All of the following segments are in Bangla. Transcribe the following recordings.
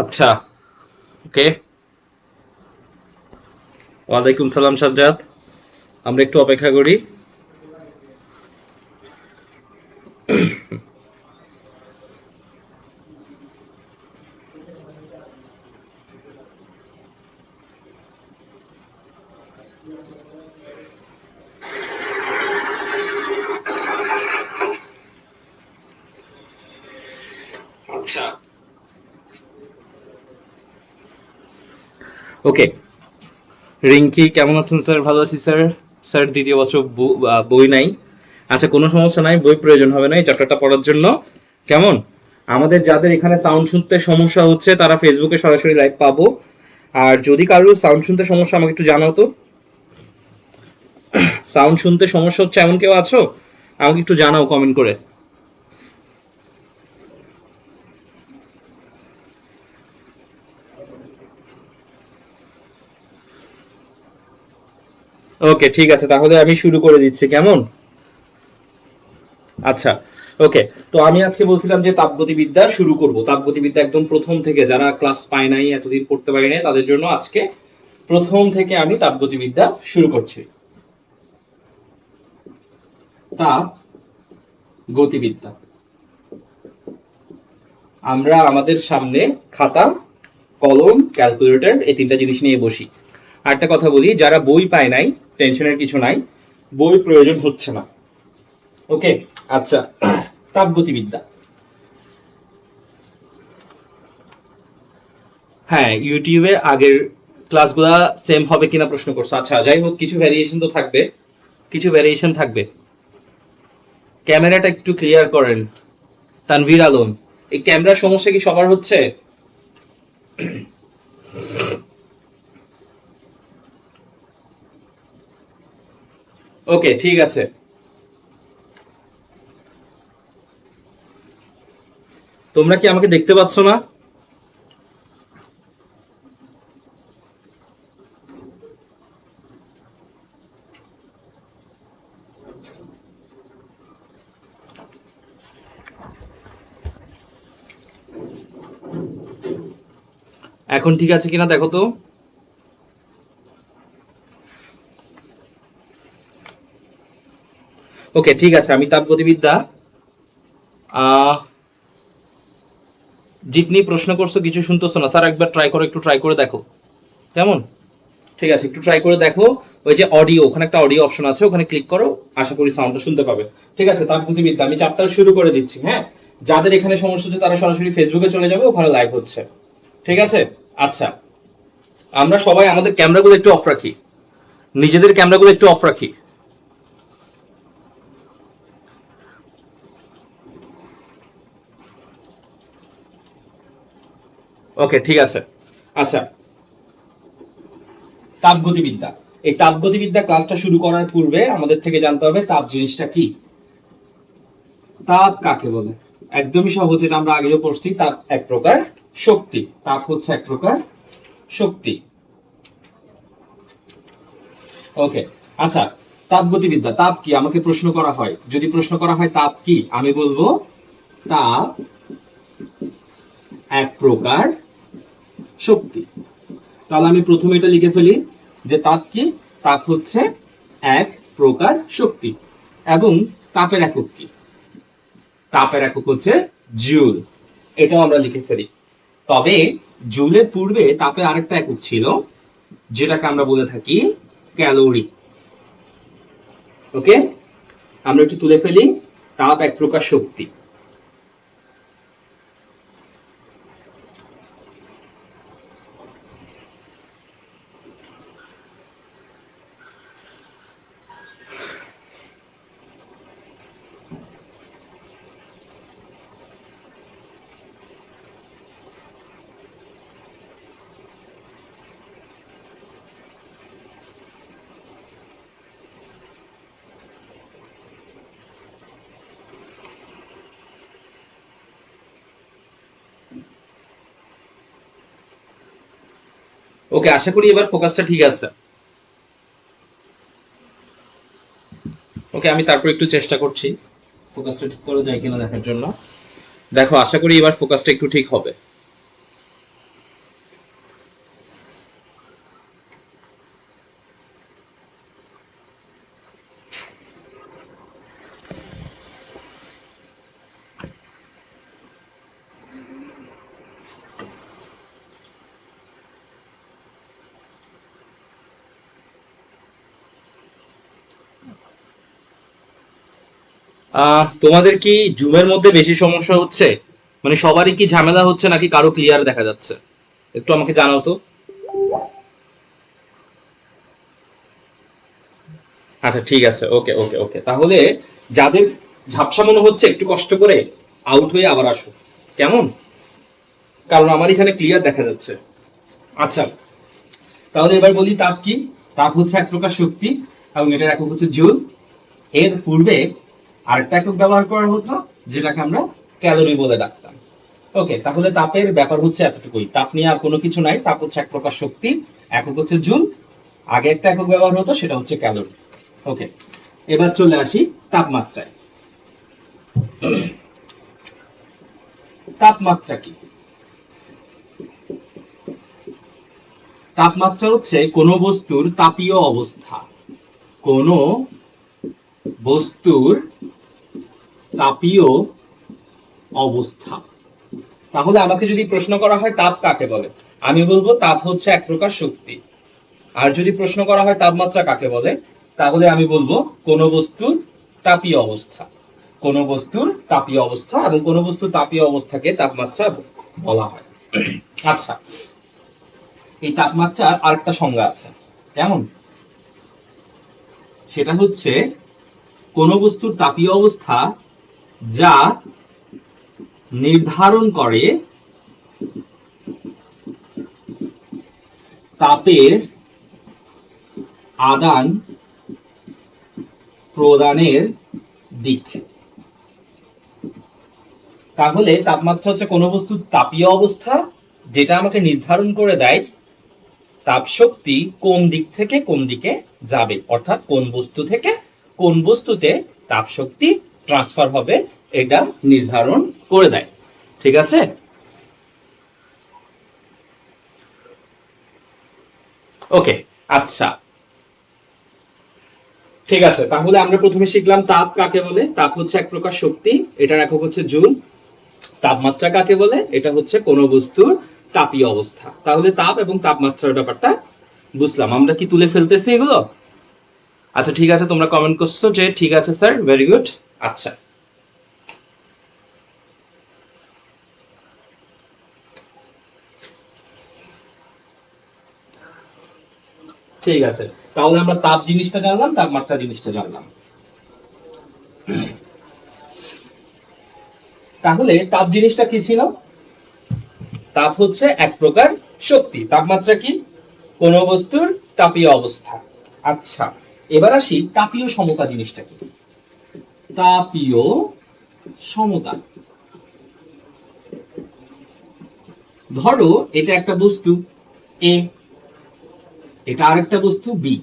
আচ্ছা, ওকে। ওয়ালাইকুম সালাম সাজ্জাদ। আমরা একটু অপেক্ষা করি। আচ্ছা, ওকে। রিঙ্কি কেমন আছেন স্যার? ভালো আছি স্যার। স্যার দ্বিতীয় বছর বই নাই। আচ্ছা, কোনো সমস্যা নাই, বই প্রয়োজন হবে না এই চ্যাপ্টারটা পড়ার জন্য। কেমন? আমাদের যাদের এখানে সাউন্ড শুনতে সমস্যা হচ্ছে তারা ফেসবুকে সরাসরি লাইভ পাবো। আর যদি কারোর সাউন্ড শুনতে সমস্যা আমাকে একটু জানাও তো। সাউন্ড শুনতে সমস্যা হচ্ছে এমন কেউ আছো? আমাকে একটু জানাও কমেন্ট করে। ওকে, ঠিক আছে, তাহলে আমি শুরু করে দিচ্ছি, কেমন? আচ্ছা, ওকে। তো আমি আজকে বলছিলাম যে তাপগতিবিদ্যা শুরু করব। তাপগতিবিদ্যা একদম প্রথম থেকে, যারা ক্লাস পায় নাই, এতদিন পড়তে পারি নাই, তাদের জন্য আজকে প্রথম থেকে আমি তাপগতিবিদ্যা শুরু করছি। তাপ গতিবিদ্যা। আমরা আমাদের সামনে খাতা, কলম, ক্যালকুলেটর, এই তিনটা জিনিস নিয়ে বসি। আর একটা কথা বলি, যারা বই পায় নাই, টেনশনের কিছু নাই, বই প্রয়োজন হচ্ছে না। ওকে, আচ্ছা। তাপগতিবিদ্যা। হ্যাঁ, ইউটিউবে আগের ক্লাসগুলা সেম হবে কিনা প্রশ্ন করছো। আচ্ছা, যাই হোক, কিছু ভ্যারিয়েশন তো থাকবে। কিছু ভ্যারিয়েশন থাকবে। ক্যামেরাটা একটু ক্লিয়ার করেন। তানভীর আলম, এই ক্যামেরার সমস্যা কি সবার হচ্ছে? ওকে, ঠিক আছে। তোমরা কি আমাকে দেখতে পাচ্ছ না? এখন ঠিক আছে কিনা দেখো তো। ওকে, ঠিক আছে, আমি তাপগতিবিদ্যা। আহ জিতনি প্রশ্ন করছো, কিছু শুনতেছো না স্যার, একবার ট্রাই করো, একটু ট্রাই করে দেখো। কেমন? ঠিক আছে, একটু ট্রাই করে দেখো। ওই যে অডিও, ওখানে একটা অডিও অপশন আছে, ওখানে ক্লিক করো। আশা করি সাউন্ডটা শুনতে পাবে। ঠিক আছে, তাপগতিবিদ্যা আমি চ্যাপ্টার শুরু করে দিচ্ছি, হ্যাঁ। যাদের এখানে সমস্যা হচ্ছে তারা সরাসরি ফেসবুকে চলে যাবে, ওখানে লাইভ হচ্ছে। ঠিক আছে। আচ্ছা, আমরা সবাই আমাদের ক্যামেরাগুলো একটু অফ রাখি। নিজেদের ক্যামেরাগুলো একটু অফ রাখি। ওকে, ঠিক আছে। আচ্ছা, তাপগতিবিদ্যা। এই তাপগতিবিদ্যা ক্লাসটা শুরু করার পূর্বে আমাদের থেকে জানতে হবে তাপ জিনিসটা কি। তাপ কাকে বলে? একদমই সহজ, এটা আমরা আগেও পড়ছি। তাপ এক প্রকার শক্তি। তাপ হচ্ছে এক প্রকার শক্তি। ওকে, আচ্ছা। তাপগতিবিদ্যা, তাপ কি আমাকে প্রশ্ন করা হয়, যদি প্রশ্ন করা হয় তাপ কি, আমি বলবো তাপ এক প্রকার শক্তি। তাহলে আমি প্রথমে এটা লিখে ফেলি যে তাপ কি। তাপ হচ্ছে এক প্রকার শক্তি। এবং তাপের একক কি? তাপের একক হচ্ছে জুল। এটাও আমরা লিখে ফেলি। তবে জুলের পূর্বে তাপের আরেকটা একক ছিল, যেটাকে আমরা বলে থাকি ক্যালোরি। ওকে, আমরা একটু তুলে ফেলি। তাপ এক প্রকার শক্তি। ওকে, আশা করি এবার ফোকাসটা ঠিক আছে। ওকে, আমি তারপর একটু চেষ্টা করছি ফোকাসটা ঠিক করে যায় কিনা দেখার জন্য। দেখো, আশা করি এবার ফোকাসটা একটু ঠিক হবে। তোমাদের কি জুমের মধ্যে বেশি সমস্যা হচ্ছে, মানে সবারই কি ঝামেলা হচ্ছে নাকি কারো ক্লিয়ার দেখা যাচ্ছে? একটু আমাকে জানাও তো। আচ্ছা ঠিক আছে, ওকে ওকে ওকে, তাহলে যাদের ঝাপসা মনে হচ্ছে একটু কষ্ট করে আউট হয়ে আবার আসো, কেমন? কারণ আমার এখানে ক্লিয়ার দেখা যাচ্ছে। আচ্ছা, তাহলে এবার বলি তাপ কি। তাপ হচ্ছে এক প্রকার শক্তি এবং এটার একক হচ্ছে জুল। এর পূর্বে আরেকটা একক ব্যবহার করা হতো যেটাকে আমরা ক্যালোরি বলে ডাকতাম। ওকে, তাহলে তাপের ব্যাপার হচ্ছে এতটুকুই, তাপ নিয়ে আর কোনো কিছু নাই। তাপ হচ্ছে এক প্রকার শক্তি, একক হচ্ছে জুল। আগে একটা একক ব্যবহার হতো সেটা হচ্ছে ক্যালোরি। ওকে, এবার চলে আসি তাপমাত্রায়। তাপমাত্রা কি? তাপমাত্রা হচ্ছে কোনো বস্তুর তাপীয় অবস্থা, কোনো বস্তুর তাপীয় অবস্থা। তাহলে আমাকে যদি প্রশ্ন করা হয় তাপ কাকে বলে, আমি বলবো তাপ হচ্ছে এক প্রকার শক্তি। আর যদি প্রশ্ন করা হয় তাপমাত্রা কাকে বলে, তাহলে আমি বলবো কোন বস্তুর তাপীয় অবস্থা। কোন বস্তুর তাপীয় অবস্থা, এবং কোন বস্তুর তাপীয় অবস্থাকে তাপমাত্রা বলা হয়। আচ্ছা, এই তাপমাত্রার আরেকটা সংজ্ঞা আছে, কেমন? সেটা হচ্ছে কোন বস্তুর তাপীয় অবস্থা যা নির্ধারণ করে তাপের আদান প্রদানের দিক। তাহলে তাপমাত্রা হচ্ছে কোন বস্তুর তাপীয় অবস্থা যেটা আমাকে নির্ধারণ করে দেয় তাপ শক্তি কোন দিক থেকে কোন দিকে যাবে, অর্থাৎ কোন বস্তু থেকে কোন বস্তুতে তাপ শক্তি ট্রান্সফার হবে, এটা নির্ধারণ করে দেয়। ঠিক আছে? ওকে, আচ্ছা ঠিক আছে, তাহলে আমরা প্রথমে শিখলাম তাপ কাকে বলে। তাপ হচ্ছে এক প্রকার শক্তি, এটার একক হচ্ছে জুল। তাপমাত্রা কাকে বলে, এটা হচ্ছে কোন বস্তুর তাপীয় অবস্থা। তাহলে তাপ এবং তাপমাত্রার ব্যাপারটা বুঝলাম। আমরা কি তুলে ফেলতেছি এগুলো? আচ্ছা ঠিক আছে, তোমরা কমেন্ট করছো যে ঠিক আছে স্যার, ভেরি গুড। আচ্ছা ঠিক আছে, তাহলে আমরা তাপ জিনিসটা জানলাম, তাপমাত্রা জিনিসটা জানলাম। তাহলে তাপ জিনিসটা কি ছিল? তাপ হচ্ছে এক প্রকার শক্তি। তাপমাত্রা কি? কোন বস্তুর তাপীয় অবস্থা। আচ্ছা, এবার আসি তাপীয় সমতা জিনিসটা কি। তাপীয় সমতা, ধরো এটা একটা বস্তু এ, এটা আরেকটা বস্তু বি।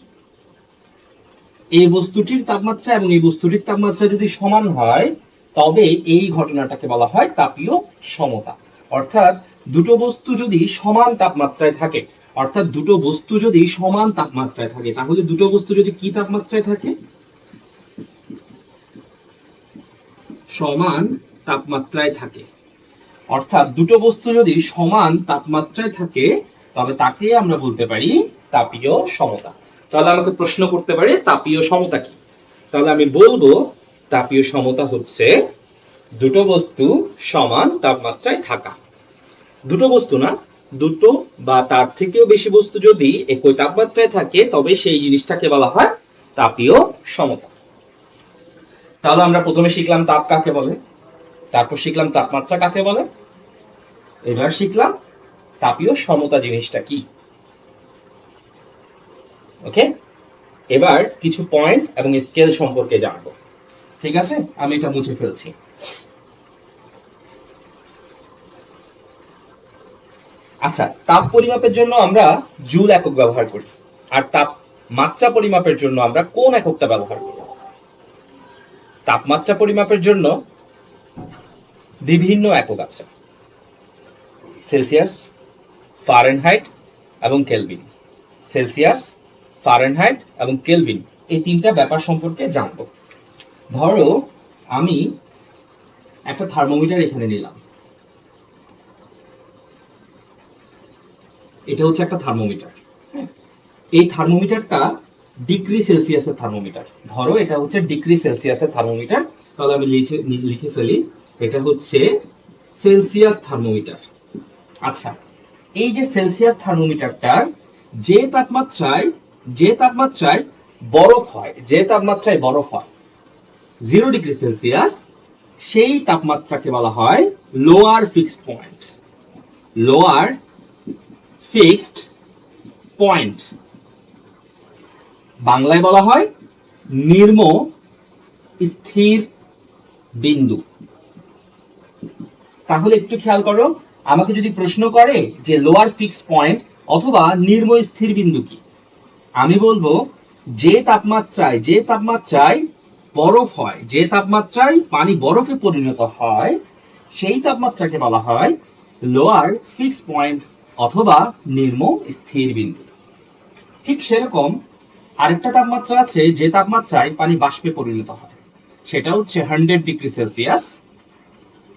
এই বস্তুটির তাপমাত্রা এবং এই বস্তুটির তাপমাত্রা যদি সমান হয় তবে এই ঘটনাটাকে বলা হয় তাপীয় সমতা। অর্থাৎ দুটো বস্তু যদি সমান তাপমাত্রায় থাকে, অর্থাৎ দুটো বস্তু যদি সমান তাপমাত্রায় থাকে, তাহলে দুটো বস্তু যদি কি তাপমাত্রায় থাকে? সমান তাপমাত্রায় থাকে। অর্থাৎ দুটো বস্তু যদি সমান তাপমাত্রায় থাকে তবে তাকে আমরা বলতে পারি তাপীয় সমতা। তাহলে আমাকে প্রশ্ন করতে পারে তাপীয় সমতা কি, তাহলে আমি বলবো তাপীয় সমতা হচ্ছে দুটো বস্তু সমান তাপমাত্রায় থাকা। দুটো বস্তু না, দুটো বা তার থেকেও বেশি বস্তু যদি একই তাপমাত্রায় থাকে তবে সেই জিনিসটাকে বলা হয় তাপীয় সমতা। তাহলে আমরা প্রথমে শিখলাম তাপ কাকে বলে, তারপর শিখলাম তাপমাত্রা কাকে বলে, এবার শিখলাম তাপীয় সমতা জিনিসটা কি। ওকে, এবার কিছু পয়েন্ট এবং স্কেল সম্পর্কে জানবো। ঠিক আছে, আমি এটা মুছে ফেলছি। আচ্ছা, তাপ পরিমাপের জন্য আমরা জুল একক ব্যবহার করি, আর তাপমাত্রা পরিমাপের জন্য আমরা কোন এককটা ব্যবহার করি? তাপমাত্রা পরিমাপের জন্য বিভিন্ন একক আছে, সেলসিয়াস, ফারেনহাইট এবং কেলভিন। সেলসিয়াস, ফারেনহাইট এবং কেলভিন, এই তিনটা ব্যাপার সম্পর্কে জানবো। ধরো আমি একটা থার্মোমিটার এখানে নিলাম, এটা হচ্ছে একটা থার্মোমিটার। এই থার্মোমিটারটা ডিগ্রি সেলসিয়াসের থার্মোমিটার। ধরো এটা হচ্ছে ডিগ্রি সেলসিয়াসের থার্মোমিটার, তাহলে আমি লিখে ফেলি, এটা হচ্ছে সেলসিয়াস থার্মোমিটার। আচ্ছা, এই যে সেলসিয়াস থার্মোমিটারটার যে তাপমাত্রায় বরফ হয় 0 ডিগ্রি সেলসিয়াস, সেই তাপমাত্রাকে বলা হয় lower fixed point. Lower fixed point বাংলায় বলা হয় নিম্ন স্থির বিন্দু। তাহলে একটু খেয়াল করো, আমাকে যদি প্রশ্ন করে যে লোয়ার ফিক্সড পয়েন্ট অথবা নিম্ন স্থির বিন্দু কি, আমি বলবো যে তাপমাত্রায় বরফ হয়, যে তাপমাত্রায় পানি বরফে পরিণত হয়, সেই তাপমাত্রাকে বলা হয় লোয়ার ফিক্সড পয়েন্ট অথবা নিম্ন স্থির বিন্দু। ঠিক সেরকম আরেকটা তাপমাত্রা আছে যে তাপমাত্রায় পানি বাষ্পে পরিণত হয়, সেটা হচ্ছে 100 ডিগ্রি সেলসিয়াস।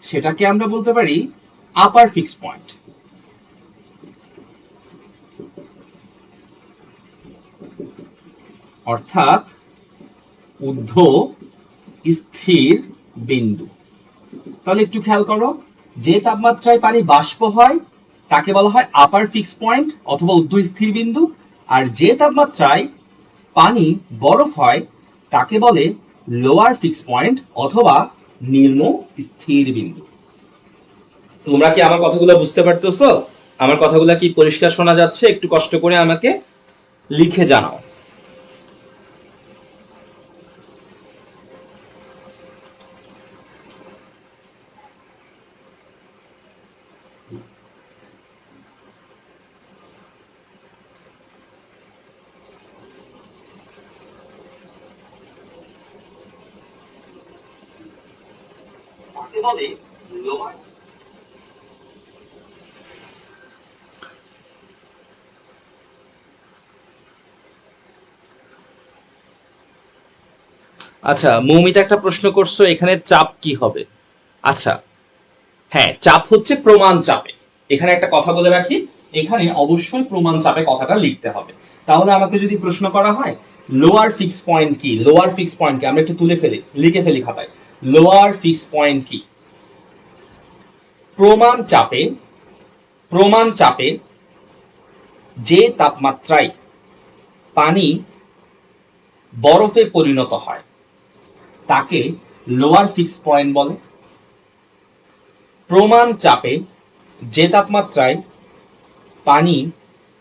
সেটাকে আমরা বলতে পারি আপার ফিক্সড পয়েন্ট। অর্থাৎ ঊর্ধ্ব স্থির বিন্দু। তাহলে একটু খেয়াল করো, যে তাপমাত্রায় পানি বাষ্প হয় তাকে বলা হয় আপার ফিক্সড পয়েন্ট অথবা ঊর্ধ্ব স্থির বিন্দু, আর যে তাপমাত্রায় পানি বরফ হয় তাকে বলে লোয়ার ফিক্সড পয়েন্ট অথবা নিম্ন স্থির বিন্দু। তোমরা কি আমার কথাগুলো বুঝতে পারতেছো? আমার কথাগুলো কি পরিষ্কার শোনা যাচ্ছে? একটু কষ্ট করে আমাকে লিখে জানাও। আচ্ছা, মৌমিতা একটা প্রশ্ন করছো, এখানে চাপ কি হবে? আচ্ছা, হ্যাঁ, চাপ হচ্ছে প্রমাণ চাপে। এখানে একটা কথা বলে রাখি, এখানে অবশ্যই প্রমাণ চাপে কথাটা লিখতে হবে। তাহলে আমাকে যদি প্রশ্ন করা হয় লোয়ার ফিক্সড পয়েন্ট কি, লোয়ার ফিক্সড পয়েন্ট কি, আমরা একটু লিখে ফেলি খাতায়। লোয়ার ফিক্সড পয়েন্ট কি? প্রমাণ চাপে যে তাপমাত্রায় পানি বরফে পরিণত হয় তাকে লোয়ার ফিক্সড পয়েন্ট বলে। প্রমাণ চাপে যে তাপমাত্রায় পানি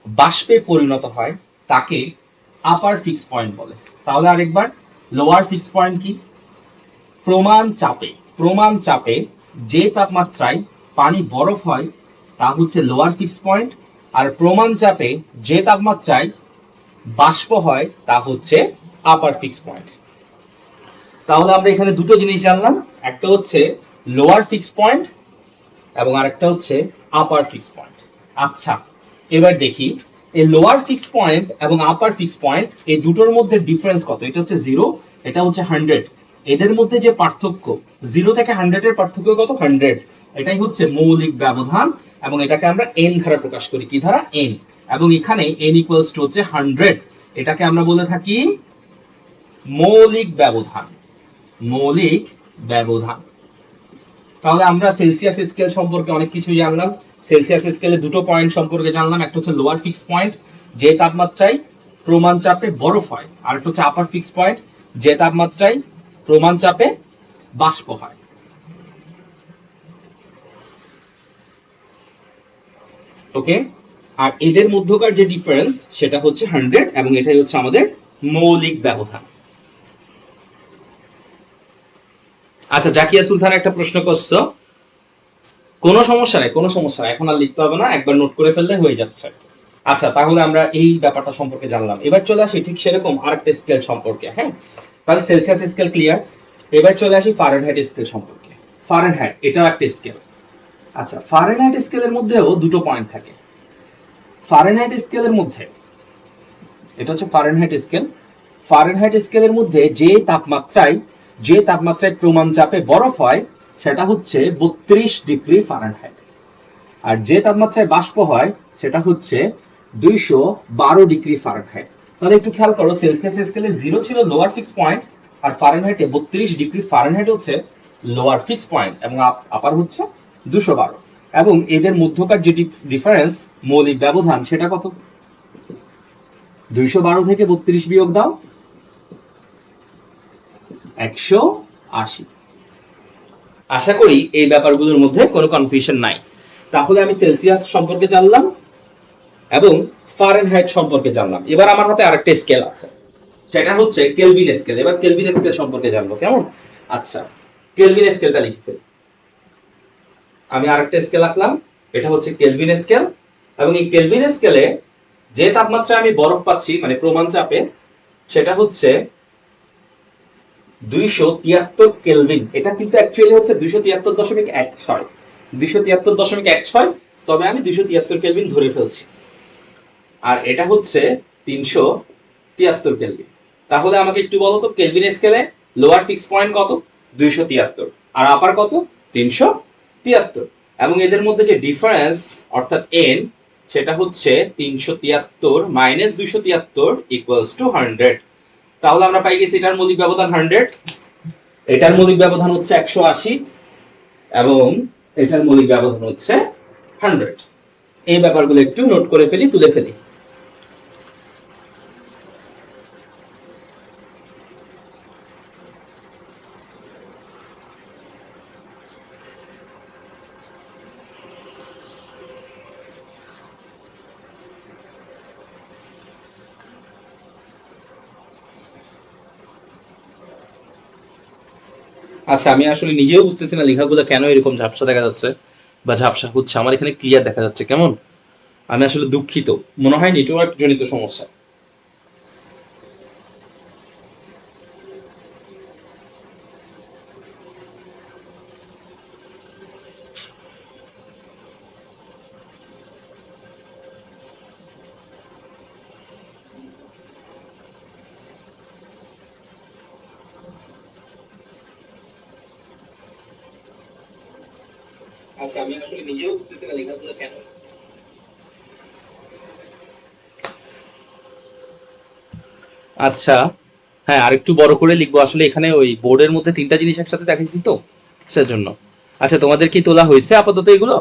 বাষ্পে পরিণত হয় তাকে আপার ফিক্সড পয়েন্ট বলে। তাহলে আরেকবার, লোয়ার ফিক্সড পয়েন্ট কি? প্রমাণ চাপে যে তাপমাত্রায় পানি বরফ হয় তা হচ্ছে লোয়ার ফিক্সড পয়েন্ট, আর প্রমাণ চাপে যে তাপমাত্রায় বাষ্প হয় তা হচ্ছে আপার ফিক্সড পয়েন্ট। তাহলে আমরা এখানে দুটো জিনিস জানলাম, একটা হচ্ছে লোয়ার ফিক্সড পয়েন্ট এবং আরেকটা হচ্ছে আপার ফিক্সড পয়েন্ট। আচ্ছা, এবার দেখি এই লোয়ার ফিক্সড পয়েন্ট এবং আপার ফিক্সড পয়েন্ট এই দুটোর মধ্যে ডিফারেন্স কত। এটা হচ্ছে 0, এটা হচ্ছে 100। এদের মধ্যে যে পার্থক্য 0 থেকে 100 এর পার্থক্য কত? 100। এটাই হচ্ছে মৌলিক ব্যবধান, এবং এটাকে আমরা n ধারা প্রকাশ করি। কি ধারা? n। এবং এখানে n ইকুয়ালস টু হচ্ছে 100। এটাকে আমরা বলে থাকি মৌলিক ব্যবধান। মৌলিক ব্যবধান। তাহলে আমরা সেলসিয়াস স্কেল সম্পর্কে অনেক কিছু জানলাম। সেলসিয়াস স্কেলে দুটো পয়েন্ট সম্পর্কে জানলাম, একটা হচ্ছে লোয়ার ফিক্সড পয়েন্ট যে তাপমাত্রায় প্রমাণ চাপে বরফ হয়, আর একটা হচ্ছে আপার ফিক্সড পয়েন্ট যে তাপমাত্রায় প্রমাণ চাপে বাষ্প হয়। ওকে, আর এদের মধ্যকার যে ডিফারেন্স সেটা হচ্ছে 100, এবং এটাই হচ্ছে আমাদের মৌলিক ব্যবধান। আচ্ছা, জাকিয়া সুলতান একটা প্রশ্ন করছো, কোনো সমস্যা নাই, এখন আর লিখতে হবে না, একবার নোট করে ফেললে হয়ে যাচ্ছে। আচ্ছা, তাহলে আমরা এই ব্যাপারটা সম্পর্কে জানলাম। এবার চলে আসি ঠিক সেরকম আরেকটা স্কেল সম্পর্কে। হ্যাঁ, তাহলে সেলসিয়াস স্কেল ক্লিয়ার। এবার চলে আসি ফারেনহাইট স্কেল সম্পর্কে। ফারেনহাইট এটাও একটা স্কেল। আচ্ছা, ফারেনহাইট স্কেলের মধ্যেও দুটো পয়েন্ট থাকে। ফারেনহাইট স্কেলের মধ্যে, এটা হচ্ছে ফারেনহাইট স্কেল। ফারেনহাইট স্কেলের মধ্যে যে তাপমাত্রায় প্রমাণ চাপে বরফ হয় সেটা হচ্ছে 32 ডিগ্রি ফারেনহাইট, আর যে তাপমাত্রায় বাষ্প হয় সেটা হচ্ছে 212 ডিগ্রি ফারেনহাইট। তাহলে একটু খেয়াল করো, সেলসিয়াস স্কেলে 0 ছিল লোয়ার ফিক্সড পয়েন্ট, আর ফারেনহাইটে 32 ডিগ্রি ফারেনহাইট হচ্ছে লোয়ার ফিক্স পয়েন্ট এবং আপার হচ্ছে 212। এবং এদের মধ্যকার যে ডিফারেন্স মৌলিক ব্যবধান সেটা কত? 212 থেকে 32 বিয়োগ দাও, 180। আশা করি এই ব্যাপারগুলোর মধ্যে কোনো কনফিউশন নাই। তাহলে আমি সেলসিয়াস সম্পর্কে জানলাম এবং ফারেনহাইট সম্পর্কে জানলাম। এবার আমার হাতে আরেকটা স্কেল আছে, সেটা হচ্ছে কেলভিন স্কেল। এবার কেলভিন স্কেল সম্পর্কে জানবো, কেমন? আচ্ছা, কেলভিন স্কেলটা লিখে ফেলি। আমি আরেকটা স্কেল আঁকলাম, এটা হচ্ছে কেলভিন স্কেল। এবং এই কেলভিন স্কেলে যে তাপমাত্রায় আমি বরফ পাচ্ছি মানে প্রমাণ চাপে, সেটা হচ্ছে 273 কেলভিন। এটা কিন্তু অ্যাকচুয়ালি হচ্ছে 273.16, 273.16, তবে আমি 273 কেলভিন ধরে ফেলছি। আর এটা হচ্ছে 373 কেলভিন। তাহলে আমাকে একটু বলো তো, কেলভিন স্কেলে লোয়ার ফিক্স পয়েন্ট কত? 273, আর আপার কত? 373। এবং এদের মধ্যে যে ডিফারেন্স অর্থাৎ এন, সেটা হচ্ছে 373 মাইনাস 273 ইকুয়ালস টু 100। তাহলে আমরা পাই গেছি এটার মৌলিক ব্যবধান 100, এটার মৌলিক ব্যবধান হচ্ছে 180 এবং এটার মৌলিক ব্যবধান হচ্ছে 100। এই ব্যাপারগুলো একটু নোট করে ফেলি, তুলে ফেলি। আচ্ছা, আমি আসলে নিজেও বুঝতেছি না লেখাগুলো কেন এরকম ঝাপসা দেখা যাচ্ছে বা ঝাপসা হচ্ছে। আমার এখানে ক্লিয়ার দেখা যাচ্ছে, কেমন? আমি আসলে দুঃখিত, মনে হয় নেটওয়ার্ক জনিত সমস্যা। আচ্ছা, আমি আসলে নিজেও বুঝতেছি না লেখাগুলো কেন। আচ্ছা, হ্যাঁ, আরেকটু বড় করে লিখবো। আসলে এখানে ওই বোর্ডের মধ্যে তিনটা জিনিস একসাথে দেখাইছি তো, সেজন্য। আচ্ছা, তোমাদের কি তোলা হয়েছে আপাতত এগুলো?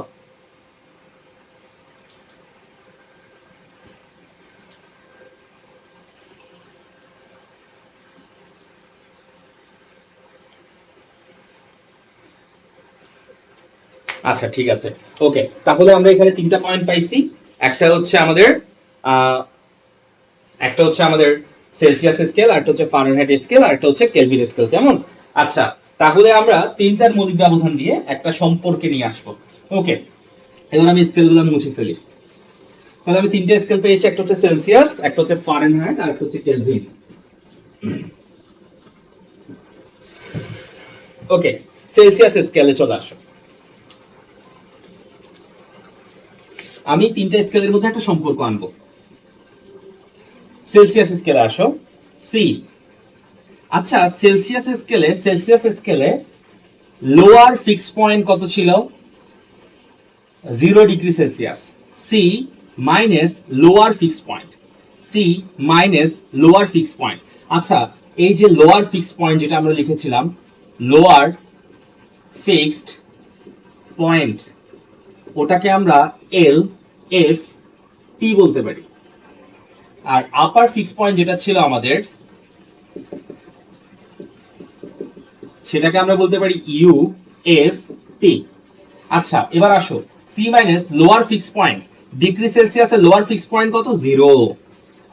আচ্ছা, ঠিক আছে, ওকে। তাহলে আমরা এখানে তিনটা পয়েন্ট পাইছি। একটা হচ্ছে আমাদের আহ একটা হচ্ছে আমাদের সেলসিয়াস স্কেল, আরেকটা হচ্ছে ফারেনহাইট স্কেল, আরেকটা হচ্ছে কেলভিন স্কেল, কেমন? আচ্ছা, তাহলে আমরা তিনটার মৌলিক ব্যবধান দিয়ে একটা সম্পর্কে নিয়ে আসবো। ওকে, এবার আমি স্কেলগুলো মুছে ফেলি। তাহলে আমি তিনটা স্কেল পেয়েছি, একটা হচ্ছে সেলসিয়াস, একটা হচ্ছে ফারেনহাইট, আর একটা হচ্ছে কেলভিন। ওকে, সেলসিয়াস স্কেলে চলে আসো। আমি তিনটা স্কেলের মধ্যে একটা সম্পর্ক আনবো। সেলসিয়াস স্কেলে আসো, সি। আচ্ছা, সেলসিয়াস স্কেলে লোয়ার ফিক্স পয়েন্ট কত ছিল? 0 degree Celsius. C minus lower fix point, C minus lower fix point. আচ্ছা, এই যে লোয়ার ফিক্স পয়েন্ট যেটা আমরা লিখেছিলাম, লোয়ার ফিক্সড পয়েন্ট, ওটাকে আমরা এল এফ টি বলতে পারি। আর আপার ফিক্স পয়েন্ট যেটা ছিল আমাদের, সেটাকে আমরা বলতে পারি ইউ এফ টি। আচ্ছা, এবার আসো, C minus lower fix point, degree সেলসিয়াসের লোয়ার ফিক্স পয়েন্ট কত? 0।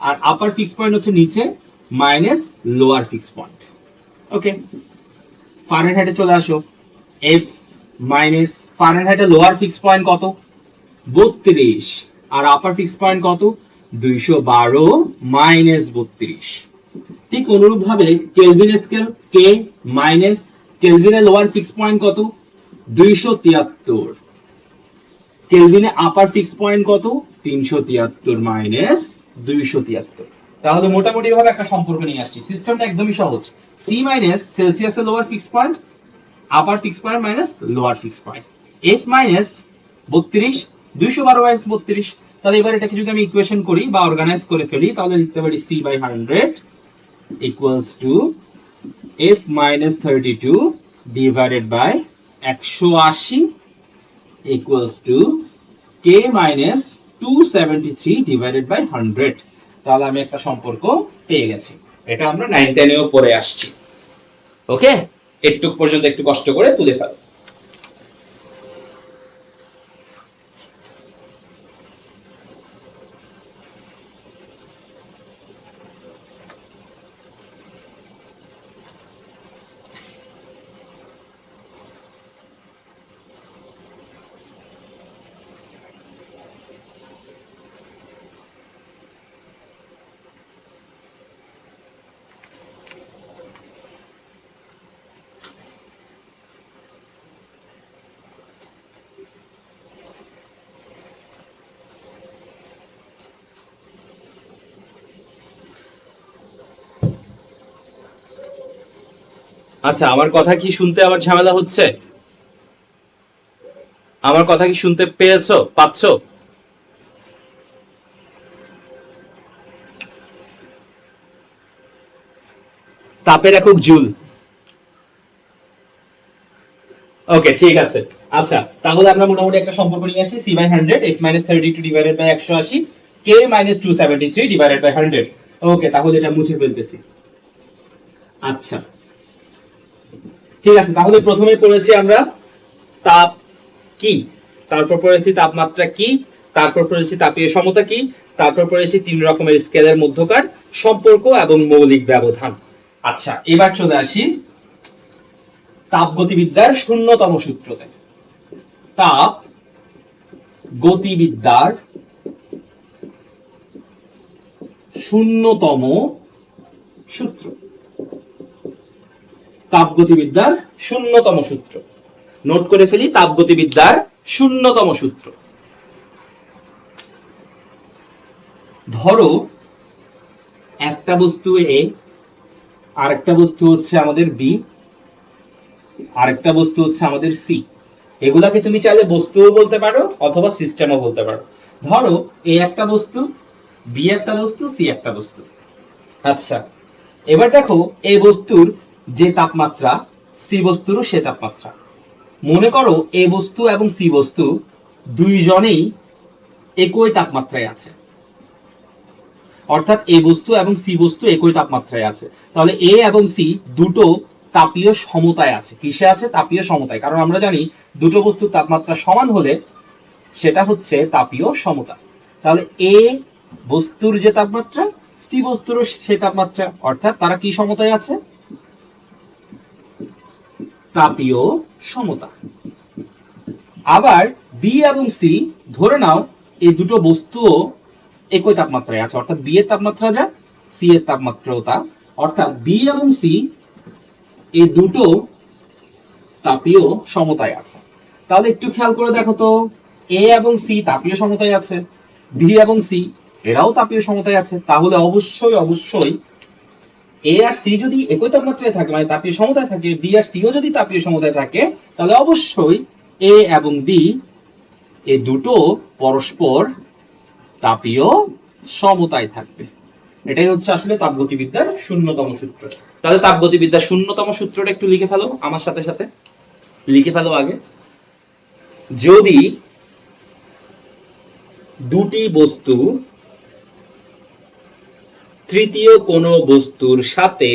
আর আপার ফিক্স পয়েন্ট হচ্ছে নিচে, minus lower fix point. Okay, ফারেনহাইটে চলে আসো, এফ মাইনাস ফারেনহাইটের লোয়ার ফিক্স পয়েন্ট কত? 32। আর আপার ফিক্স পয়েন্ট কত? 212 মাইনাস 32। ঠিক অনুরূপ ভাবে কেলভিন স্কেল, কে মাইনাস কেলভিনের লোয়ার ফিক্স পয়েন্ট কত? 273। কেলভিনে আপার ফিক্স পয়েন্ট কত? 373 মাইনাস 273। তাহলে মোটামুটি ভাবে একটা সম্পর্ক নিয়ে আসছি। সিস্টেমটা একদমই সহজ। সি মাইনাস সেলসিয়াসের lower fix point, upper fix point minus lower fix point, F minus 32, 212 minus 32। তাহলে এবার এটাকে যদি আমি ইকুয়েশন করি বা অর্গানাইজ করে ফেলি, তাহলে লিখতে পারি C by 100 equals to F minus 32 divided by 180 equals to K minus 273 divided by 100. তাহলে আমি একটা সম্পর্ক পেয়ে গেছি। এটা আমরা 9 10 এও পড়ে আসছি। ওকে, একটু পর্যন্ত একটু কষ্ট করে তুলে ফেলো। আচ্ছা, আমার কথা কি শুনতে আবার ঝামেলা হচ্ছে? আমার কথা কি শুনতে পেয়েছো, পাচ্ছো? তাপের একক জুল। ওকে, ঠিক আছে। আচ্ছা, তাহলে আমরা মোটামুটি একটা সম্পর্ক নিয়ে আসি, c/100 f - 32 divided by 180 k - 273 divided by 100। Okay, তাহলে এটা মুছে ফেলতেছি। আচ্ছা, ঠিক আছে। তাহলে প্রথমে পড়েছি আমরা তাপ কি, তারপর পড়েছি তাপমাত্রা কি, তারপর পড়েছি তাপীয় সমতা কি, তারপর পড়েছি তিন রকমের স্কেলের মধ্যকার সম্পর্ক এবং মৌলিক ব্যবধান। আচ্ছা, এবার চলে আসি তাপগতিবিদ্যার শূন্যতম সূত্রতে। তাপ গতিবিদ্যার শূন্যতম সূত্র। তাপগতিবিদ্যার শূন্যতম সূত্র নোট করে ফেলি। তাপগতিবিদ্যার শূন্যতম সূত্র, ধরো একটা বস্তু এ, আরেকটা বস্তু হচ্ছে আমাদের বি, আরেকটা বস্তু হচ্ছে আমাদের সি। এগুলাকে তুমি চাইলে বস্তুও বলতে পারো অথবা সিস্টেমও বলতে পারো। ধরো এ একটা বস্তু, বি একটা বস্তু, সি একটা বস্তু। আচ্ছা, এবার দেখো এই বস্তুর যে তাপমাত্রা, সি বস্তুরও সে তাপমাত্রা। মনে করো এ বস্তু এবং সি বস্তু দুইজনেই একই তাপমাত্রায় আছে, অর্থাৎ এ বস্তু এবং সি বস্তু একই তাপমাত্রায় আছে। তাহলে এ এবং সি দুটো তাপীয় সমতায় আছে। কিসে আছে? তাপীয় সমতায়। কারণ আমরা জানি দুটো বস্তুর তাপমাত্রা সমান হলে সেটা হচ্ছে তাপীয় সমতা। তাহলে এ বস্তুর যে তাপমাত্রা, সি বস্তুর সে তাপমাত্রা, অর্থাৎ তারা কি সমতায় আছে? তাপীয় সমতা। আবার বি এবং সি, ধরে নাও এই দুটো বস্তুও একই তাপমাত্রায় আছে, অর্থাৎ বি এর তাপমাত্রা যা, সি এর তাপমাত্রাও তা, অর্থাৎ বি এবং সি এই দুটো তাপীয় সমতায় আছে। তাহলে একটু খেয়াল করে দেখো তো, এ এবং সি তাপীয় সমতায় আছে, বি এবং সি এরাও তাপীয় সমতায় আছে। তাহলে অবশ্যই অবশ্যই এ আর সি যদি একই তাপমাত্রায় থাকে, মানে তাপীয় সমতায় থাকে, বি আর সিও যদি তাপীয় সমতায় থাকে, তাহলে অবশ্যই এ এবং বি এই দুটো পরস্পর তাপীয় সমতায় থাকবে। এটাই হচ্ছে আসলে তাপগতিবিদ্যার শূন্যতম সূত্র। তাহলে তাপগতিবিদ্যার শূন্যতম সূত্রটা একটু লিখে ফেলো আমার সাথে সাথে, লিখে ফেলো আগে। যদি দুটি বস্তু তৃতীয় কোনো বস্তুর সাথে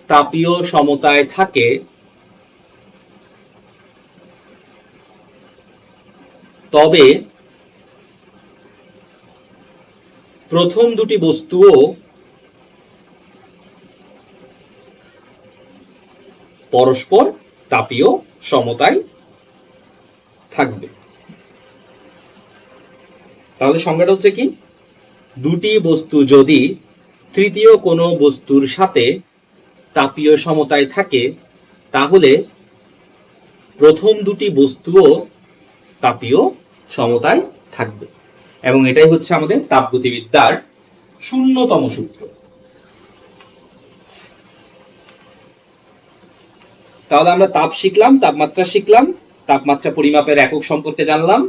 তাপীয় সমতায় থাকে, তবে প্রথম দুটি বস্তুও পরস্পর তাপীয় সমতায় থাকবে। তাহলে সংজ্ঞাটা হচ্ছে কি? দুটি বস্তু যদি তৃতীয় কোনো বস্তুর সাথে তাপীয় সমতায় থাকে, তাহলে প্রথম দুটি বস্তুও তাপীয় সমতায় থাকবে। এবং এটাই হচ্ছে আমাদের তাপগতিবিদ্যার শূন্যতম সূত্র। তাহলে আমরা তাপ শিখলাম, তাপমাত্রা শিখলাম, তাপমাত্রা পরিমাপের একক সম্পর্কে জানলাম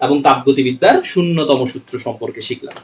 এবং তাপগতিবিদ্যার শূন্যতম সূত্র সম্পর্কে শিখলাম।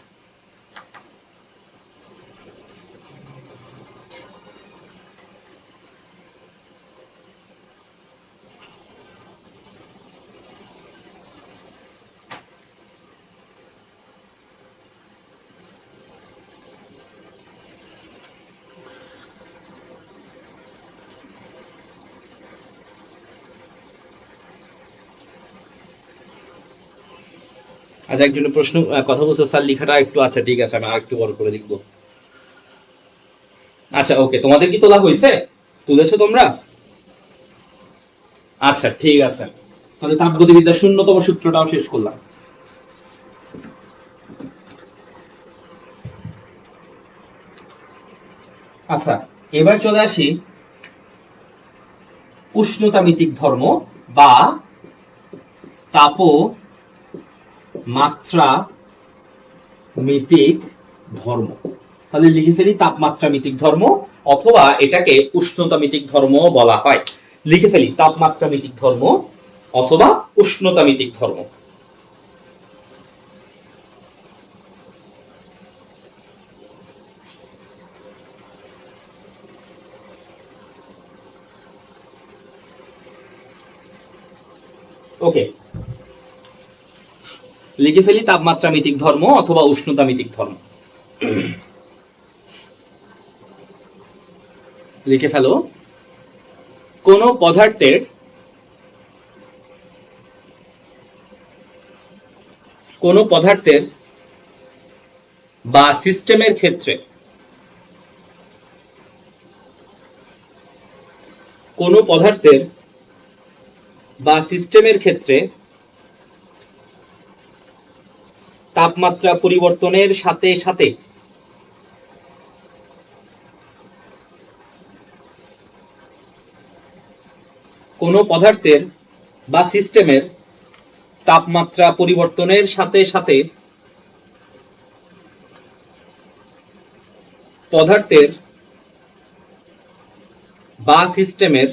আচ্ছা, একজনের প্রশ্ন কথা বলছে স্যার লেখাটা একটু, আচ্ছা ঠিক আছে আমি আর একটু বড় করে লিখবো। আচ্ছা ওকে, তোমাদের কি তোলা হয়েছে? তুলেছো তোমরা? আচ্ছা ঠিক আছে, তাহলে তাপগতিবিদ্যার শূন্যতম সূত্রটাও শেষ করলাম। আচ্ছা, এবার চলে আসি উষ্ণতামিতিক ধর্ম বা তাপমাত্রা মিতিক ধর্ম। তাহলে লিখে ফেলি তাপমাত্রা মিতিক ধর্ম, অথবা এটাকে উষ্ণতামিতিক ধর্ম বলা হয়। লিখে ফেলি তাপমাত্রা মিতিক ধর্ম অথবা উষ্ণতামিতিক ধর্ম। ওকে, লিখে ফেলি তাপমাত্রা মিতিক ধর্ম অথবা উষ্ণতা মিতিক ধর্ম। লিখে ফেলো, কোন পদার্থের বা সিস্টেমের ক্ষেত্রে তাপমাত্রা পরিবর্তনের সাথে সাথে কোন পদার্থের বা সিস্টেমের তাপমাত্রা পরিবর্তনের সাথে সাথে পদার্থের বা সিস্টেমের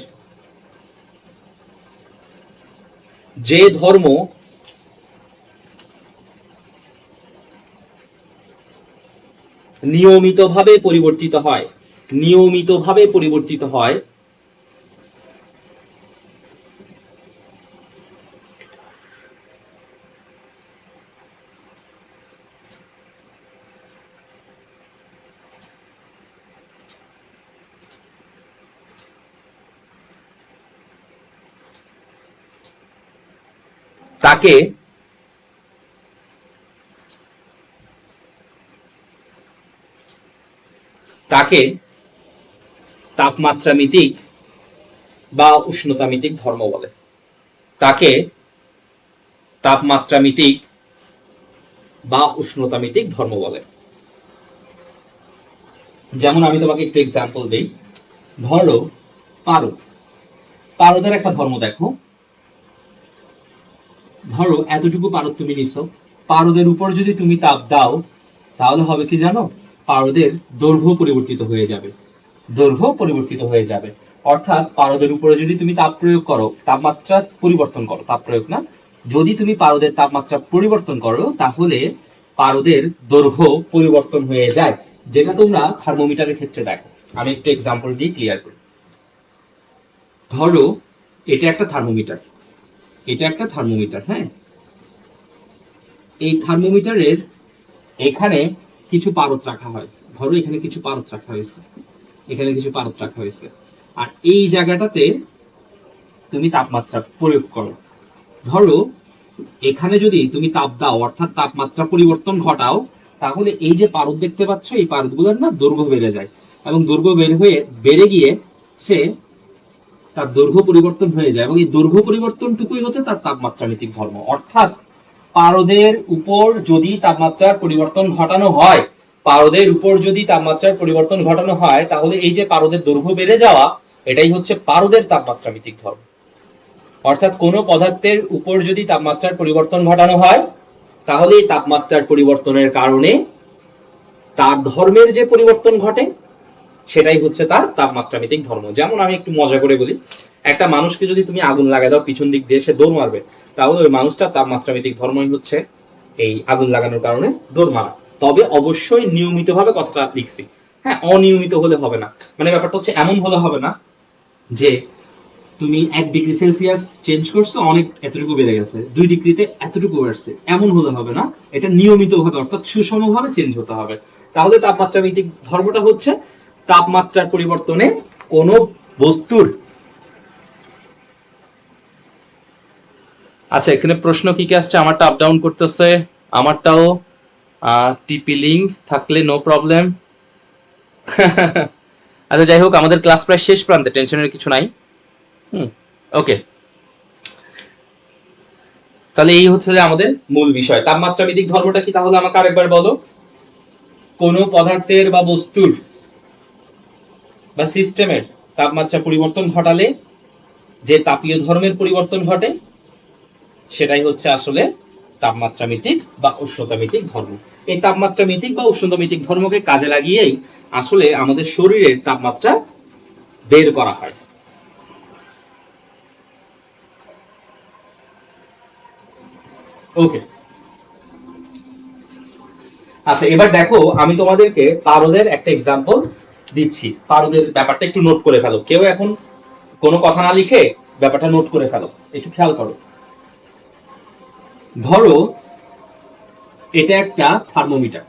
যে ধর্ম নিয়মিতভাবে পরিবর্তিত হয় তাকে তাপমাত্রামিতিক বা উষ্ণতামিতিক ধর্ম বলে। তাকে তাপমাত্রামিতিক বা উষ্ণতামিতিক ধর্ম বলে। যেমন আমি তোমাকে একটু এক্সাম্পল দেই। ধরো পারদের একটা ধর্ম দেখো। ধরো এতটুকু পারদ তুমি নিছো, পারদের উপর যদি তুমি তাপ দাও তাহলে হবে কি জানো? পারদের দৈর্ঘ্য পরিবর্তিত হয়ে যাবে। অর্থাৎ পারদের উপরে যদি তুমি তাপ প্রয়োগ করো, তাপমাত্রা পরিবর্তন করো, তাপ প্রয়োগ না, যদি তুমি পারদের তাপমাত্রা পরিবর্তন করো তাহলে পারদের দৈর্ঘ্য পরিবর্তন হয়ে যায়, যেটা তোমরা থার্মোমিটারের ক্ষেত্রে দেখো। আমি একটু এক্সাম্পল দিয়ে ক্লিয়ার করি। ধরো এটা একটা থার্মোমিটার, হ্যাঁ, এই থার্মোমিটারের এখানে কিছু পারদ রাখা হয়। ধরো এখানে কিছু পারদ রাখা হয়েছে, আর এই জায়গাটাতে তুমি তাপমাত্রা প্রয়োগ করো। ধরো এখানে যদি তুমি তাপ দাও, অর্থাৎ তাপমাত্রা পরিবর্তন ঘটাও, তাহলে এই যে পারদ দেখতে পাচ্ছ, এই পারদগুলোর না দৈর্ঘ্য বেড়ে যায়, এবং দৈর্ঘ্য বেড়ে গিয়ে সে তার দৈর্ঘ্য পরিবর্তন হয়ে যায়, এবং এই দৈর্ঘ্য পরিবর্তনটুকুই হচ্ছে তার তাপমাত্রামিতিক ধর্ম। অর্থাৎ পারদের উপর যদি তাপমাত্রার পরিবর্তন ঘটানো হয় তাহলে এই যে পারদের দৈর্ঘ্য বেড়ে যাওয়া, এটাই হচ্ছে পারদের তাপমাত্রামিতিক ধর্ম। অর্থাৎ কোন পদার্থের উপর যদি তাপমাত্রার পরিবর্তন ঘটানো হয় তাহলে এই তাপমাত্রার পরিবর্তনের কারণে তার ধর্মের যে পরিবর্তন ঘটে সেটাই হচ্ছে তার তাপমাত্রামিতিক ধর্ম। যেমন আমি একটু মজা করে বলি, একটা মানুষকে যদি তুমি আগুন লাগাই দাও পিছন দিক দিয়ে, সে দৌড় মারবে, তাহলে ওই মানুষটার তাপমাত্রামিতিক ধর্মই হচ্ছে এই আগুন লাগানোর কারণে দৌড় মারা। তবে অবশ্যই নিয়মিতভাবে কথাটা লিখছি, হ্যাঁ, অনিয়মিত হলে হবে না। মানে ব্যাপারটা হচ্ছে এমন হলে হবে না যে তুমি 1°C চেঞ্জ করছো, অনেক এতটুকু বেড়ে গেছে, 2°তে এতটুকু বাড়ছে, এমন হলে হবে না। এটা নিয়মিতভাবে অর্থাৎ সুষমভাবে চেঞ্জ হতে হবে। তাহলে তাপমাত্রামিতিক ধর্মটা হচ্ছে তাপমাত্রার পরিবর্তনে কোন বস্তুর। আচ্ছা, এখানে প্রশ্ন কি কি আসছে? আমারটা আপ ডাউন করতেছে। আমারটাও টিপি লিঙ্ক থাকলে নো প্রবলেম। আচ্ছা যাই হোক, আমাদের ক্লাস প্রায় শেষ প্রান্তে, টেনশনের কিছু নাই। ওকে, তাহলে এই হচ্ছে যে আমাদের মূল বিষয়। তাপমাত্রা ভিত্তিক ধর্মটা কি তাহলে আমাকে আরেকবার বলো। কোন পদার্থের বা বস্তুর বা সিস্টেমের তাপমাত্রা পরিবর্তন ঘটালে যে তাপীয় ধর্মের পরিবর্তন ঘটে সেটাই হচ্ছে আসলে তাপমাত্রা ভিত্তিক বা উষ্ণতা ভিত্তিক ধর্ম। এই তাপমাত্রা ভিত্তিক বা উষ্ণতা ভিত্তিক ধর্মকে কাজে লাগিয়েই আসলে আমাদের শরীরের তাপমাত্রা বের করা হয়। ওকে, আচ্ছা এবার দেখো আমি তোমাদেরকে পারদের একটা এক্সাম্পল দিচ্ছি। পারদের ব্যাপারটা একটু নোট করে ফেলো, কেউ এখন কোনো কথা না লিখে ব্যাপারটা নোট করে ফেলো, একটু খেয়াল করো। ধরো এটা একটা থার্মোমিটার।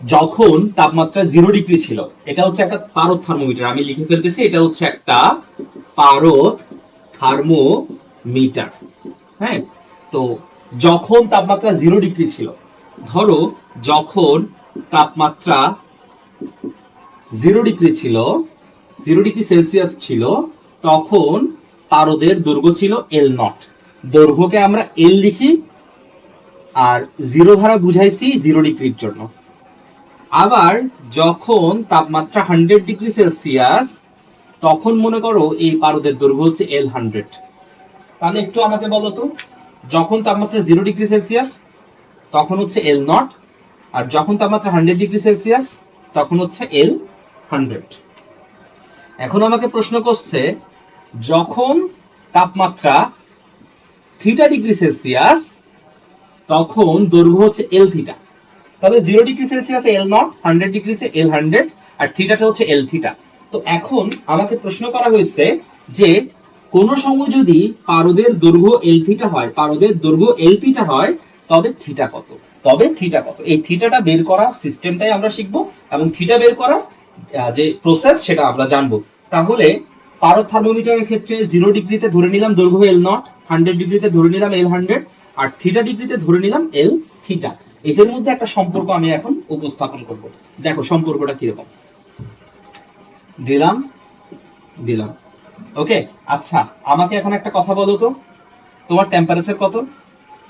যখন তাপমাত্রা 0 ডিগ্রি ছিল, এটা হচ্ছে একটা পারদ থার্মোমিটার, আমি লিখে ফেলতেছি, এটা হচ্ছে একটা পারদ থার্মোমিটার। হ্যাঁ, তো যখন তাপমাত্রা 0 ডিগ্রি ছিল, ধরো যখন তাপমাত্রা 0 ডিগ্রি ছিল, 0 ডিগ্রি সেলসিয়াস ছিল, তখন পারদের দৈর্ঘ্য ছিল L0। দৈর্ঘ্যকে আমরা এল লিখি, আর 0 দ্বারা বুঝাইছি 0 ডিগ্রির জন্য। আবার যখন তাপমাত্রা 100 ডিগ্রি সেলসিয়াস, তখন মনে করো এই পারদের দৈর্ঘ্য হচ্ছে L100। তাহলে একটু আমাকে বলো তো, যখন তাপমাত্রা 0 ডিগ্রি সেলসিয়াস তখন হচ্ছে L0, আর যখন তাপমাত্রা 100 ডিগ্রি সেলসিয়াস তখন হচ্ছে L100। এখন আমাকে প্রশ্ন করছে, যখন তাপমাত্রা θ ডিগ্রি সেলসিয়াস তখন দৈর্ঘ্য হচ্ছে L θ। তাহলে 0 ডিগ্রি সেলসিয়াস L0, 100 ডিগ্রিতে L100, আর থিটাতে হচ্ছে L θ। তো এখন আমাকে প্রশ্ন করা হয়েছে যে কোন সময় যদি পারদের দৈর্ঘ্য L θ হয়, পারদের দৈর্ঘ্য L θ হয়, তবে থিটা কত, তবে থিটা কত। এই থিটাটা বের করা সিস্টেমটাই আমরা শিখবো, এবং থিটা বের করা যে প্রসেস সেটা আমরা জানবো। তাহলে পারদ থার্মোমিটারের ক্ষেত্রে 0 ডিগ্রিতে ধরে নিলাম দৈর্ঘ্য L0, 100 ডিগ্রিতে ধরে নিলাম L100, আর θ ডিগ্রিতে ধরে নিলাম L θ। এদের মধ্যে একটা সম্পর্ক আমি এখন উপস্থাপন করব। দেখো সম্পর্কটা কিরকম। দিলাম, দিলাম। ওকে, আচ্ছা আমাকে এখন একটা কথা বলো তো, তোমার টেম্পারেচার কত?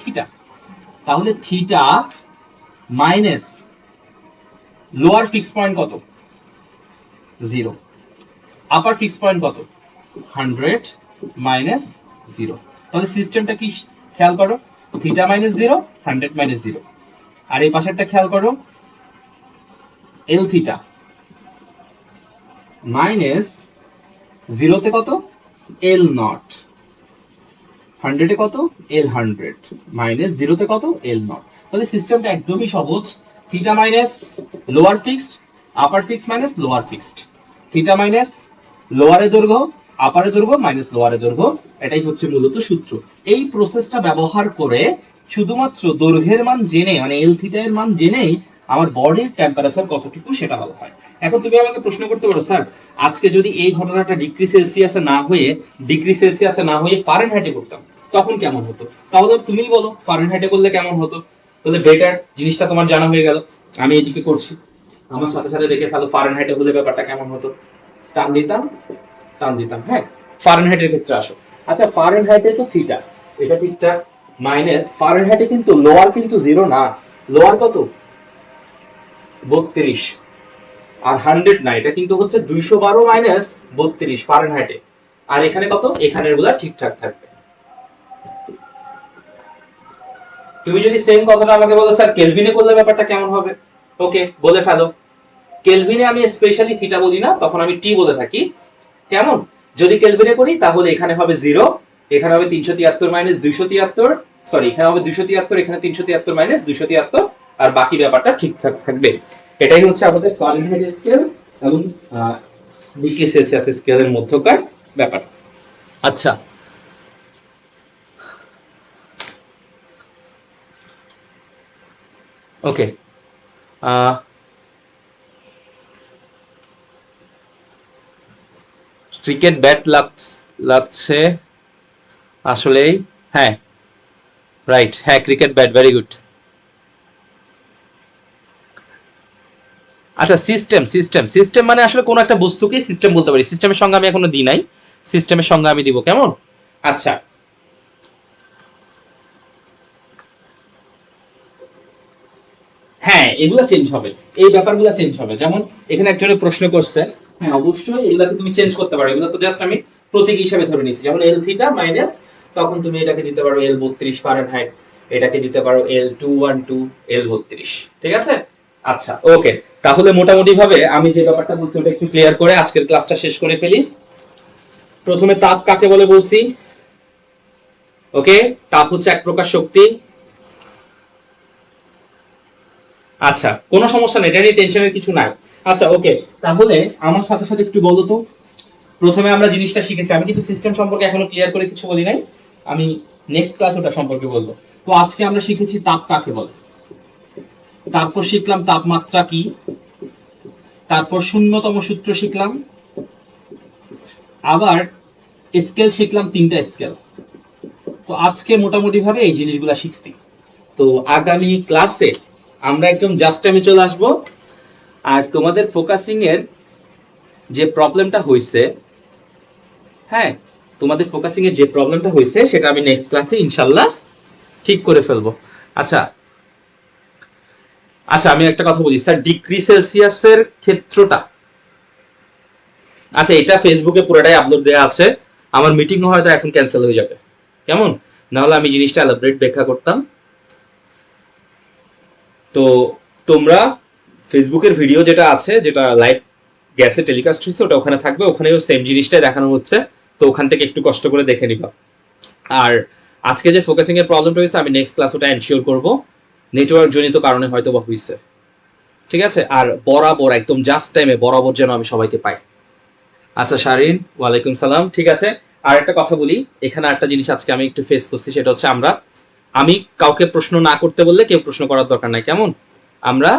থিটা। তাহলে theta minus lower fix point কত? 0। আপার ফিক্স পয়েন্ট কত? 100 মাইনাস 0। তাহলে সিস্টেমটা কি খেয়াল করো, থিটা মাইনাস 0, 100 মাইনাস 0। আর এই পাশেরটা খেয়াল করো, এল থিটা মাইনাস 0তে কত? L0, 100-এ কত? L100 মাইনাস 0তে কত? L0। তাহলে সিস্টেমটা একদমই সহজ। Theta minus lower fixed, upper fixed minus lower fixed, theta minus লোয়ারে দৈর্ঘ্য, আপারে দৈর্ঘ্য মাইনাস লোয়ারে দৈর্ঘ্য, এটাই হচ্ছে মূলত সূত্র। এই প্রসেসটা ব্যবহার করে শুধুমাত্র দৈর্ঘ্যের মান জেনে, মানে এল থিটা এর মান জেনেই আমার বডির টেম্পারেচার কতটুকু সেটা বলা হয়। এখন তুমি আমাকে প্রশ্ন করতে পারো, স্যার আজকে যদি এই ঘটনাটা ডিগ্রি সেলসিয়াসে না হয়ে, ডিগ্রি সেলসিয়াসে না হয়ে ফারেনহাইটে করতাম তখন কেমন হতো? তাহলে তুমি বলো ফারেনহাইটে করলে কেমন হতো। তাহলে বেটার, জিনিসটা তোমার জানা হয়ে গেল, আমি এদিকে করছি, আমার সাথে সাথে দেখে ফেলো ফারেনহাইটে হলে ব্যাপারটা কেমন হতো। টান দিতাম, টান দিতাম। হ্যাঁ, ফারেনহাইটের ক্ষেত্রে আসো। আচ্ছা ফারেনহাইটে তো থিটা, এটা ঠিকঠাক, মাইনাস ফারেনহাইটে কিন্তু লোয়ার কিন্তু 0 না, লোয়ার কত? 32। আর 100 না, এটা কিন্তু হচ্ছে 212 মাইনাস 32 ফারেনহাইটে। আর এখানে কত? এখানের গুলা ঠিকঠাক থাকবে। তুমি যদি সেম কথাটা আমাকে বলো স্যার কেলভিনে করলে ব্যাপারটা কেমন হবে, ওকে বলে ফেলো। কেলভিনে আমি স্পেশালি থিটা বলি না, তখন আমি টি বলে থাকি। কেমন? যদি কেলভিনে করি তাহলে এখানে হবে 0, এখানে হবে 373 মাইনাস 273, সরি এখানে হবে 273, এখানে 373 মাইনাস 273, আর বাকি ব্যাপারটা ঠিকঠাক থাকবে। এটাই হচ্ছে আমাদের ফারেনহাইট স্কেল এবং ডিগ্রি সেলসিয়াস স্কেলের মধ্যকার ব্যাপার। আচ্ছা, ওকে, ক্রিকেট ব্যাট লাগছে আসলেই, হ্যাঁ রাইট, হ্যাঁ ক্রিকেট ব্যাট, ভেরি গুড। আচ্ছা সিস্টেম সিস্টেম সিস্টেম মানে আসলে কোন একটা বস্তুকে সিস্টেম বলতে পারি, সিস্টেমের সংজ্ঞা আমি এখনো দিই নাই, সিস্টেমের সংজ্ঞা আমি দিব, কেমন? আচ্ছা হ্যাঁ এগুলা চেঞ্জ হবে, এই ব্যাপারগুলো চেঞ্জ হবে, যেমন এখানে একজনের প্রশ্ন করছে, হ্যাঁ অবশ্যই এগুলাকে তুমি চেঞ্জ করতে পারো, এগুলো তো জাস্ট আমি প্রতীক হিসাবে ধরে নিয়েছি, যেমন এল থিটা মাইনাস, তখন তুমি এটাকে দিতে পারো এল 32 ফারেনহাইট, এটাকে দিতে পারো এল 212, এল 32, ঠিক আছে? আচ্ছা ওকে, তাহলে মোটামুটি ভাবে আমি যে ব্যাপারটা বলছি ওটা একটু ক্লিয়ার করে আজকের ক্লাসটা শেষ করে ফেলি। প্রথমে তাপ কাকে বলে বলছি, ওকে, তাপ হচ্ছে এক প্রকার শক্তি। আচ্ছা কোনো সমস্যা নেই, এটা নিয়ে টেনশনের কিছু নাই। আচ্ছা ওকে, তাহলে আমার সাথে সাথে একটু বলো তো, প্রথমে আমরা জিনিসটা শিখেছি, আমি কিন্তু সিস্টেম সম্পর্কে এখনো ক্লিয়ার করে কিছু বলি নাই, আমি নেক্সট ক্লাস ওটা সম্পর্কে বলবো। তো আজকে আমরা শিখেছি তাপ কাকে বলে, তারপর শিখলাম তাপমাত্রা কি, তারপর শূন্যতম সূত্র শিখলাম, আবার স্কেল শিখলাম, তিনটা স্কেল। তো আজকে মোটামুটি ভাবে এই জিনিসগুলা শিখছি। তো আগামী ক্লাসে আমরা একদম জাস্ট টাইমে চলে আসব, আর তোমাদের ফোকাসিং এর যে প্রবলেমটা হয়েছে, হ্যাঁ তোমাদের ফোকাসিং এর যে প্রবলেমটা হয়েছে সেটা আমি নেক্সট ক্লাসে ইনশাল্লাহ ঠিক করে ফেলবো। আচ্ছা আচ্ছা আমি একটা কথা বলি স্যার, ডিগ্রি সেলসিয়াসের ক্ষেত্রটা, আচ্ছা এটা ফেসবুকে পুরোটাই আপলোড দেওয়া আছে, আমার মিটিং হয়তো এখন ক্যান্সেল হয়ে যাবে, কেমন? নাহলে আমি জিনিসটা এলাবোরেট ব্যাখ্যা করতাম। তো তোমরা ফেসবুকের ভিডিও যেটা আছে, যেটা লাইভ গ্যাসে টেলিকাস্ট হয়েছে, ওটা ওখানে থাকবে, ওখানেও সেম জিনিসটাই দেখানো হচ্ছে, তো ওখান থেকে একটু কষ্ট করে দেখে নিবা। আর আজকে যে ফোকাসিং এর প্রবলেমটা হয়েছে আমি নেক্সট ক্লাস ওটা এনশিওর করব, নেটওয়ার্ক জনিত কারণে হয়তো বা হয়েছে, ঠিক আছে? আর বরাবর একদম জাস্ট টাইমে বরাবর যেন আমি সবাইকে পাই। আচ্ছা শারিন, ওয়ালাইকুম সালাম, ঠিক আছে। আর একটা কথা বলি, এখানে একটা জিনিস আজকে আমি একটু ফেস করছি, সেটা হচ্ছে আমি কাউকে প্রশ্ন না করতে বললে কেউ প্রশ্ন করার দরকার নাই, কেমন? আমরা